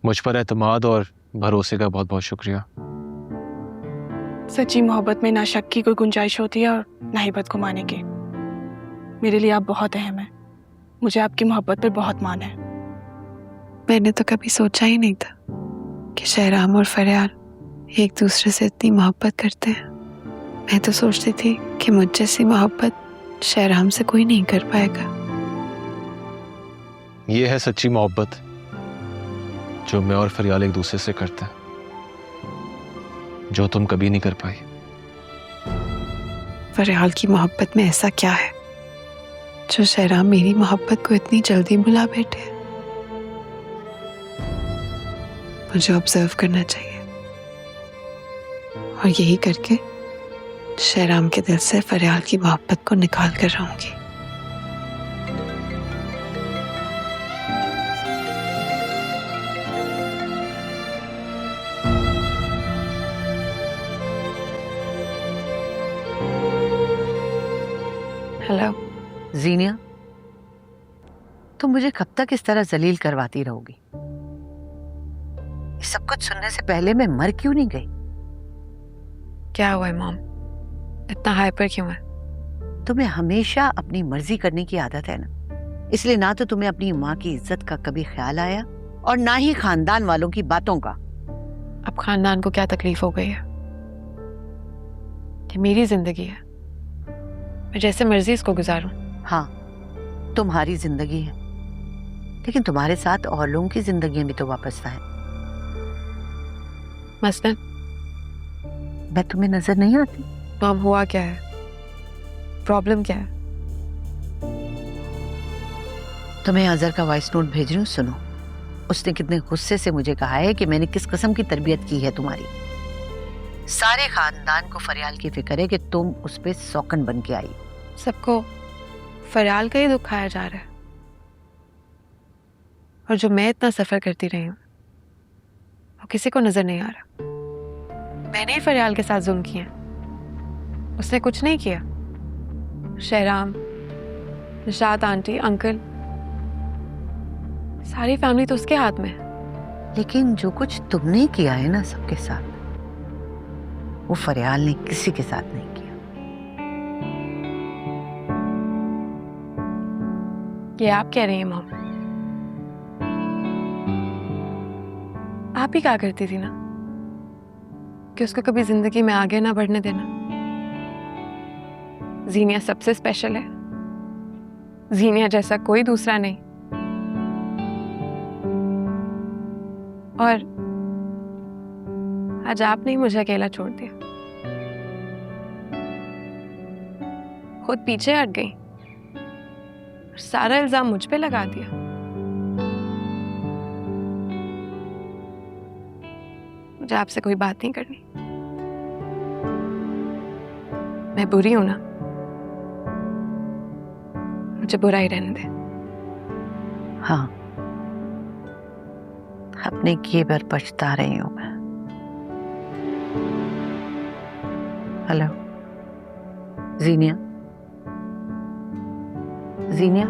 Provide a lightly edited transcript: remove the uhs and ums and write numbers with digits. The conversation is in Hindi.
मुझ पर एतमाद और भरोसे का बहुत बहुत शुक्रिया। सच्ची मोहब्बत में ना शक की कोई गुंजाइश होती है और ना ही बदगुमानी की। मेरे लिए आप बहुत अहम हैं। मुझे आपकी मोहब्बत पर बहुत मान है। मैंने तो कभी सोचा ही नहीं था कि शहराम और फरियाल एक दूसरे से इतनी मोहब्बत करते हैं। मैं तो सोचती थी कि मुझ जैसी मोहब्बत शहराम से कोई नहीं कर पाएगा। ये है सच्ची मोहब्बत जो मैं और फरियाल एक दूसरे से करते हैं, जो तुम कभी नहीं कर पाई। फरियाल की मोहब्बत में ऐसा क्या है जो शहराम मेरी मोहब्बत को इतनी जल्दी भुला बैठे? मुझे ऑब्जर्व करना चाहिए और यही करके शहराम के दिल से फरियाल की मोहब्बत को निकाल कर रहूंगी। हेलो जीनिया, तुम मुझे कब तक इस तरह जलील करवाती रहोगी? ये सब कुछ सुनने से पहले मैं मर क्यों नहीं गई? क्या हुआ है मॉम? इतना हाइपर क्यों है? तुम्हें हमेशा अपनी मर्जी करने की आदत है ना, इसलिए ना तो तुम्हें अपनी माँ की इज्जत का कभी ख्याल आया और ना ही खानदान वालों की बातों का। अब खानदान को क्या तकलीफ हो गई है? ये मेरी जिंदगी है, मैं जैसे मर्जी इसको गुजारूं। हाँ, तुम्हारी जिंदगी है, लेकिन तुम्हारे साथ और लोगों की जिंदगी भी तो वापस है। मसलन मैं तुम्हें नजर नहीं आती? मॉम, हुआ क्या है? प्रॉब्लम क्या है? तुम्हें अजहर का वॉइस नोट भेज रही हूँ, सुनो। उसने कितने गुस्से से मुझे कहा है कि मैंने किस किस्म की तरबियत की है तुम्हारी। सारे खानदान को फरियाल की फिक्र है कि तुम उस पे सौकन बन के आई। सबको फरियाल का ही दुख खाया जा रहा है, और जो मैं इतना सफर करती रही हूँ वो किसी को नजर नहीं आ रहा। मैंने ही फरियाल के साथ जुल्म किया, उसने कुछ नहीं किया। शहराम, निशात आंटी, अंकल, सारी फैमिली तो उसके हाथ में है। लेकिन जो कुछ तुमने किया है ना सबके साथ, वो फरियाल ने किसी के साथ नहीं किया। ये आप कह रही हैं मॉम? आप ही कहा करती थी ना कि उसको कभी जिंदगी में आगे ना बढ़ने देना। जीनिया सबसे स्पेशल है, जीनिया जैसा कोई दूसरा नहीं। और आज आपने ही मुझे अकेला छोड़ दिया, खुद पीछे हट गई और सारा इल्जाम मुझ पे लगा दिया। मुझे आपसे कोई बात नहीं करनी। मैं बुरी हूं ना, मुझे बुरा ही रहने दे। हाँ, अपने किए पर पछता रही हूं मैं। हेलो जीनिया, जीनिया।